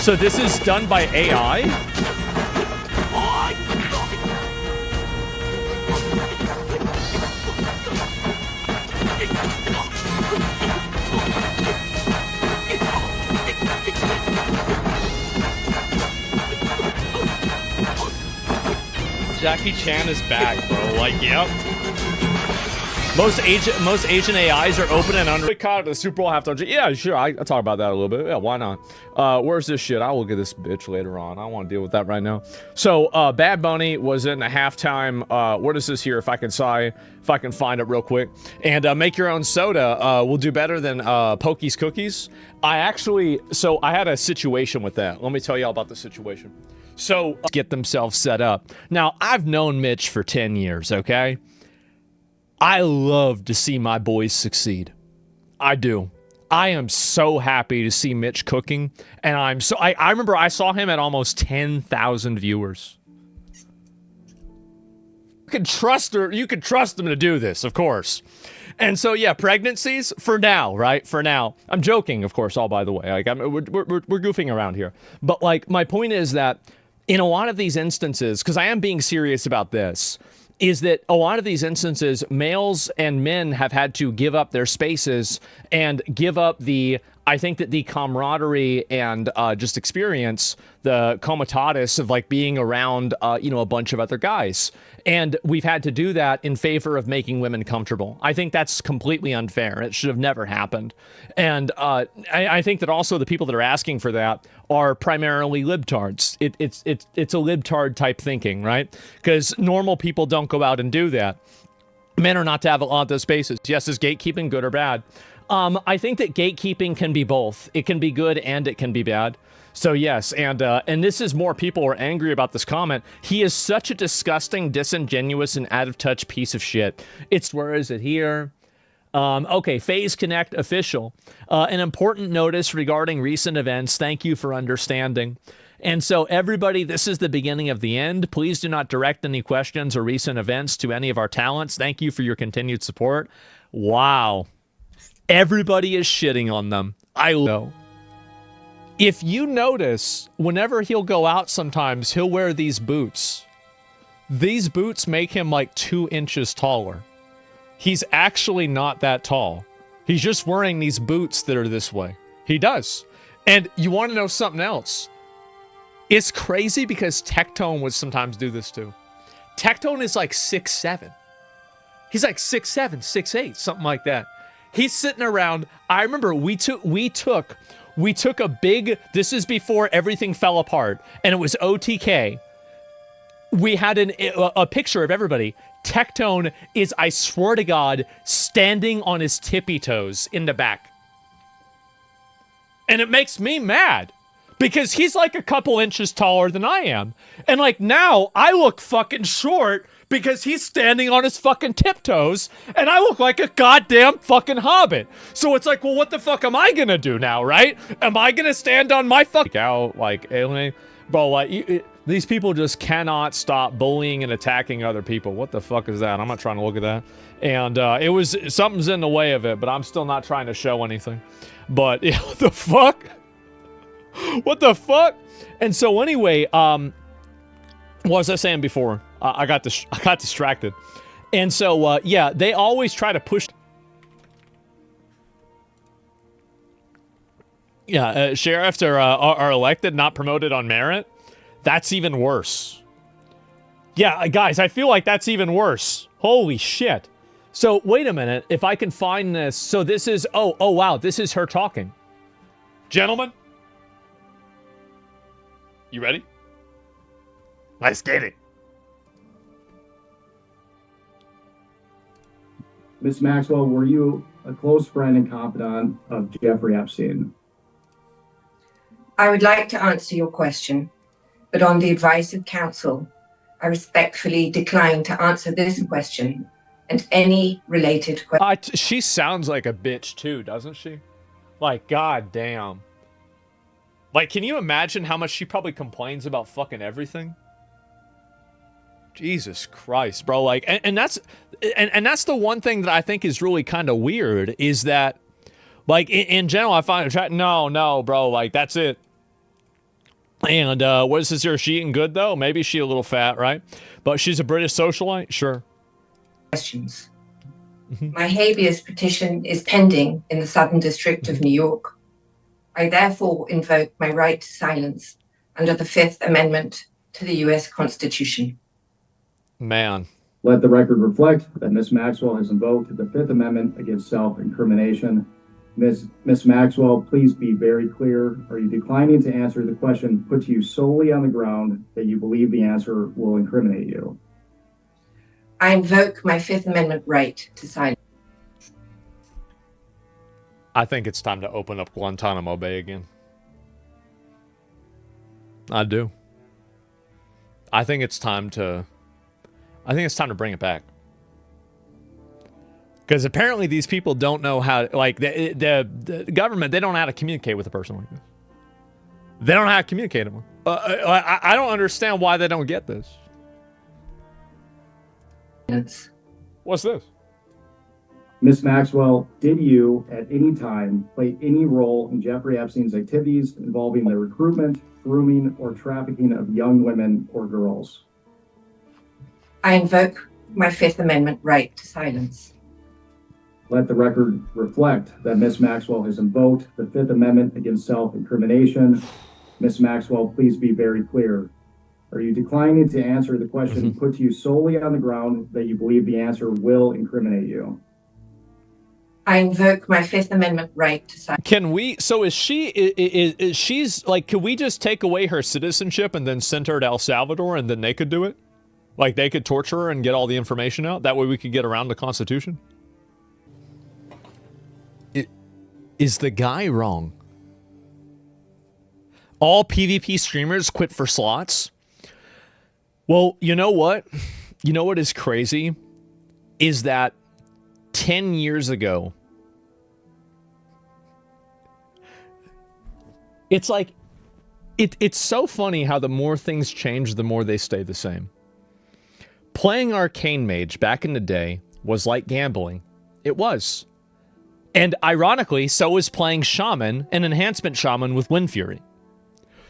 So this is done by AI? Jackie Chan is back, bro. Like, yep. Most Asian AIs are open and under. Caught at the Super Bowl halftime. Yeah, sure. I'll talk about that a little bit. Yeah, why not? Where's this shit? I will get this bitch later on. I don't want to deal with that right now. So, Bad Bunny was in a halftime. What is this here? If I can find it real quick. And make your own soda will do better than Pokey's cookies. I had a situation with that. Let me tell you all about the situation. So, get themselves set up. Now, I've known Mitch for 10 years, okay? I love to see my boys succeed. I do. I am so happy to see Mitch cooking, and I remember I saw him at almost 10,000 viewers. You can trust him to do this, of course. And so, yeah, pregnancies, for now, right? For now. I'm joking, of course, all by the way. Like, we're goofing around here. But, like, my point is that in a lot of these instances, because I am being serious about this, is that a lot of these instances, males and men have had to give up their spaces and give up I think that the camaraderie and just experience, the comitatus of like being around, a bunch of other guys. And we've had to do that in favor of making women comfortable. I think that's completely unfair. It should have never happened. And I think that also the people that are asking for that are primarily libtards. It's a libtard type thinking, right? Because normal people don't go out and do that. Men are not to have a lot of those spaces. Yes, is gatekeeping good or bad? I think that gatekeeping can be both. It can be good and it can be bad. So yes, and this is more people are angry about this comment. He is such a disgusting, disingenuous, and out-of-touch piece of shit. Where is it here? Okay, Phase Connect official. An important notice regarding recent events. Thank you for understanding. And so everybody, this is the beginning of the end. Please do not direct any questions or recent events to any of our talents. Thank you for your continued support. Wow. Everybody is shitting on them. I know. If you notice, whenever he'll go out sometimes, he'll wear these boots. These boots make him like 2 inches taller. He's actually not that tall. He's just wearing these boots that are this way. He does. And you want to know something else? It's crazy because Tectone would sometimes do this too. Tectone is like 6'7". He's like 6'7", 6'8", something like that. He's sitting around. I remember we took a big, this is before everything fell apart, and it was OTK. We had a picture of everybody. Tectone is, I swear to God, standing on his tippy toes in the back. And it makes me mad because he's like a couple inches taller than I am. And like now I look fucking short because he's standing on his fucking tiptoes, and I look like a goddamn fucking hobbit. So it's like, well, what the fuck am I gonna do now, right? Am I gonna stand on my fucking out, like, alien? Bro, like, these people just cannot stop bullying and attacking other people. What the fuck is that? I'm not trying to look at that. And it was, something's in the way of it, but I'm still not trying to show anything. But, yeah, what the fuck? What the fuck? And so anyway, what was I saying before? I got distracted. And so, yeah, they always try to push. Yeah, sheriffs are elected, not promoted on merit. That's even worse. Yeah, guys, I feel like that's even worse. Holy shit. So, wait a minute. If I can find this. So this is, oh, wow. This is her talking. Gentlemen. You ready? Let's get it. Ms. Maxwell, were you a close friend and confidant of Jeffrey Epstein? I would like to answer your question, but on the advice of counsel, I respectfully decline to answer this question and any related questions. She sounds like a bitch too, doesn't she? Like, goddamn. Like, can you imagine how much she probably complains about fucking everything? Jesus Christ, bro. Like, and that's the one thing that I think is really kind of weird is that, like, in general, I find no, bro. Like, that's it. And what is this here? Is she eating good, though? Maybe she a little fat, right? But she's a British socialite? Sure. Questions. My habeas petition is pending in the Southern District of New York. I therefore invoke my right to silence under the Fifth Amendment to the U.S. Constitution. Man. Let the record reflect that Ms. Maxwell has invoked the Fifth Amendment against self-incrimination. Ms. Maxwell, please be very clear. Are you declining to answer the question put to you solely on the ground that you believe the answer will incriminate you? I invoke my Fifth Amendment right to silence. I think it's time to open up Guantanamo Bay again. I do. I think it's time to bring it back. Because apparently these people don't know how, like, the government, they don't know how to communicate with a person like this. They don't know how to communicate with them. I don't understand why they don't get this. What's this? Ms. Maxwell, did you at any time play any role in Jeffrey Epstein's activities involving the recruitment, grooming, or trafficking of young women or girls? I invoke my Fifth Amendment right to silence. Let the record reflect that Ms. Maxwell has invoked the Fifth Amendment against self-incrimination. Ms. Maxwell, please be very clear. Are you declining to answer the question put to you solely on the ground that you believe the answer will incriminate you? I invoke my Fifth Amendment right to silence. Can we, so is she's, like, could we just take away her citizenship and then send her to El Salvador and then they could do it? Like, they could torture her and get all the information out? That way we could get around the Constitution? Is the guy wrong? All PvP streamers quit for slots? Well, you know what? You know what is crazy? Is that 10 years ago, it's like, it's so funny how the more things change, the more they stay the same. Playing Arcane Mage back in the day was like gambling. It was. And ironically, so is playing Shaman, an enhancement Shaman with Wind Fury.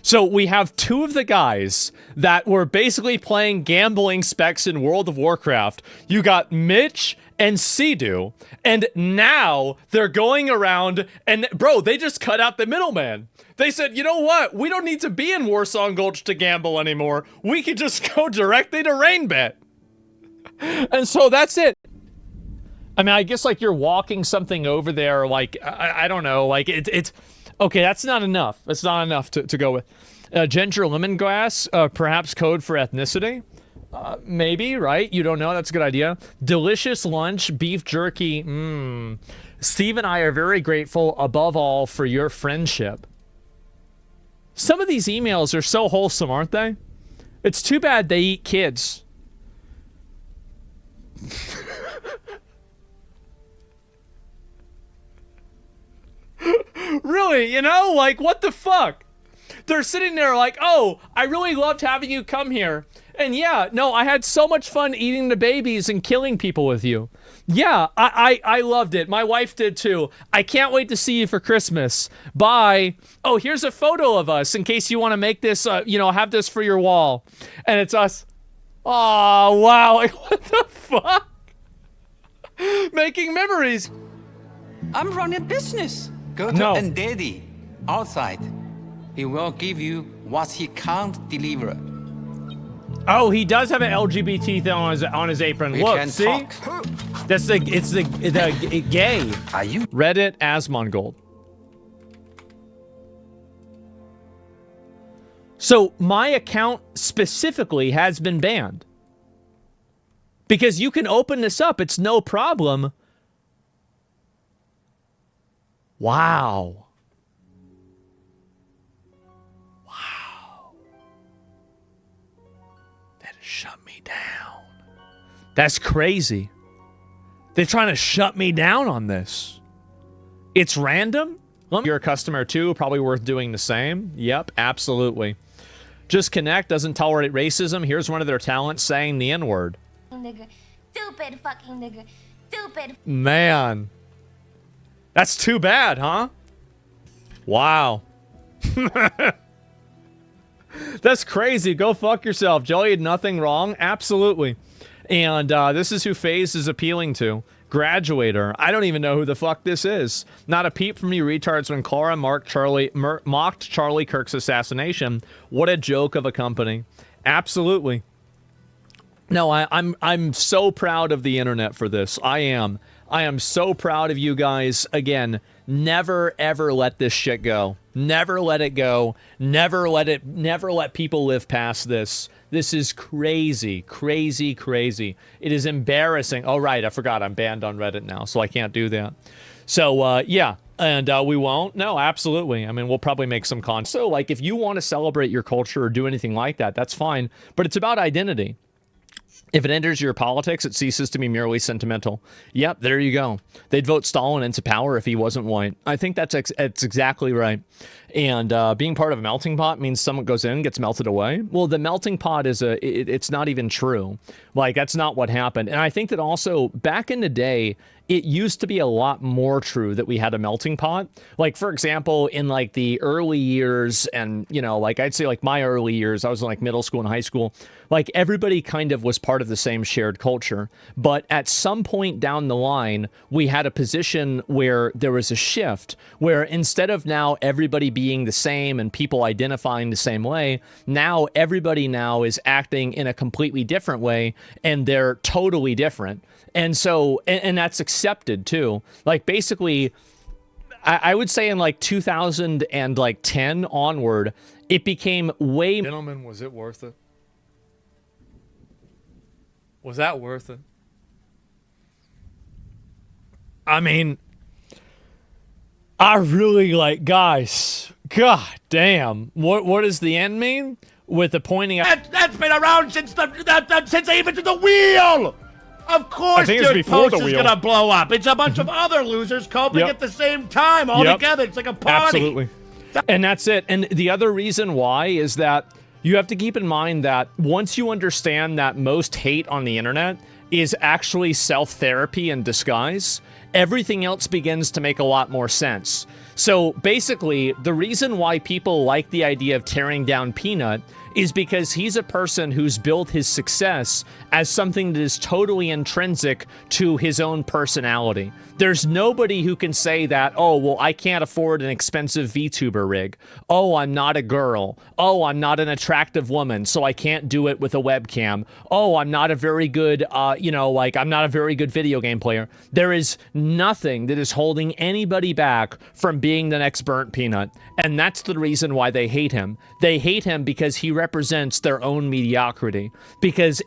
So we have two of the guys that were basically playing gambling specs in World of Warcraft. You got Mitch and Sea-Doo, and now they're going around and, bro, they just cut out the middleman. They said, you know what? We don't need to be in Warsong Gulch to gamble anymore. We could just go directly to Rainbet. And so that's it. I mean, I guess, like, you're walking something over there, like, I don't know, like, it's okay, that's not enough. That's not enough to go with. Ginger lemongrass, perhaps code for ethnicity. Maybe, right? You don't know. That's a good idea. Delicious lunch, beef jerky. Steve and I are very grateful, above all, for your friendship. Some of these emails are so wholesome, aren't they? It's too bad they eat kids. Really, you know? Like, what the fuck? They're sitting there like, oh, I really loved having you come here. And yeah, no, I had so much fun eating the babies and killing people with you. Yeah, I loved it. My wife did too. I can't wait to see you for Christmas. Bye. Oh, here's a photo of us in case you want to make this, you know, have this for your wall. And it's us. Oh, wow. Like, what the fuck? Making memories. I'm running a business. Go to Daddy outside. He will give you what he can't deliver. Oh, he does have an LGBT thing on his apron. We Look, can see? talk. That's the gay. Are you? Reddit Asmongold. So my account specifically has been banned. Because you can open this up, it's no problem. Wow. Wow. That shut me down. That's crazy. They're trying to shut me down on this. It's random? You're a customer too, probably worth doing the same. Yep, absolutely. Just Connect doesn't tolerate racism. Here's one of their talents saying the N-word. Nigga. Stupid fucking nigga. Stupid. Man. That's too bad, huh? Wow. That's crazy. Go fuck yourself. Jelly had nothing wrong. Absolutely. And this is who FaZe is appealing to. Graduator. I don't even know who the fuck this is. Not a peep from you retards when Clara mocked Charlie Kirk's assassination. What a joke of a company. Absolutely. No, I'm so proud of the internet for this. I am so proud of you guys. Again, never ever let this shit go. Never let it go. Never let people live past this. This is crazy, crazy, crazy. It is embarrassing. Oh, right, I forgot. I'm banned on Reddit now, so I can't do that. So, yeah, and we won't? No, absolutely. I mean, we'll probably make some content. So, like, if you want to celebrate your culture or do anything like that, that's fine. But it's about identity. If it enters your politics, it ceases to be merely sentimental. Yep, there you go. They'd vote Stalin into power if he wasn't white. I think that's exactly right. And being part of a melting pot means someone goes in and gets melted away. Well, the melting pot is it's not even true. Like, that's not what happened. And I think that also, back in the day, it used to be a lot more true that we had a melting pot. Like, for example, in like the early years, and, you know, like I'd say like my early years, I was in like middle school and high school, like everybody kind of was part of the same shared culture. But at some point down the line, we had a position where there was a shift where instead of now everybody being the same and people identifying the same way, now everybody now is acting in a completely different way, and they're totally different. And so, and that's accepted too. Like basically, I would say in like 2010 onward, it became way... Gentlemen, was it worth it? Was that worth it? I mean, I really like, guys, god damn. What does the end mean? With the pointing out... That's been around since since they invented the wheel! Of course your post is gonna blow up. It's a bunch of other losers coping at the same time all together. It's like a party. Absolutely. And that's it. And the other reason why is that you have to keep in mind that once you understand that most hate on the internet is actually self-therapy in disguise, everything else begins to make a lot more sense. So basically, the reason why people like the idea of tearing down Peanut is because he's a person who's built his success as something that is totally intrinsic to his own personality. There's nobody who can say that, oh, well, I can't afford an expensive VTuber rig. Oh, I'm not a girl. Oh, I'm not an attractive woman, so I can't do it with a webcam. Oh, I'm not a very good, I'm not a very good video game player. There is nothing that is holding anybody back from being the next Burnt Peanut. And that's the reason why they hate him. They hate him because he represents their own mediocrity. Because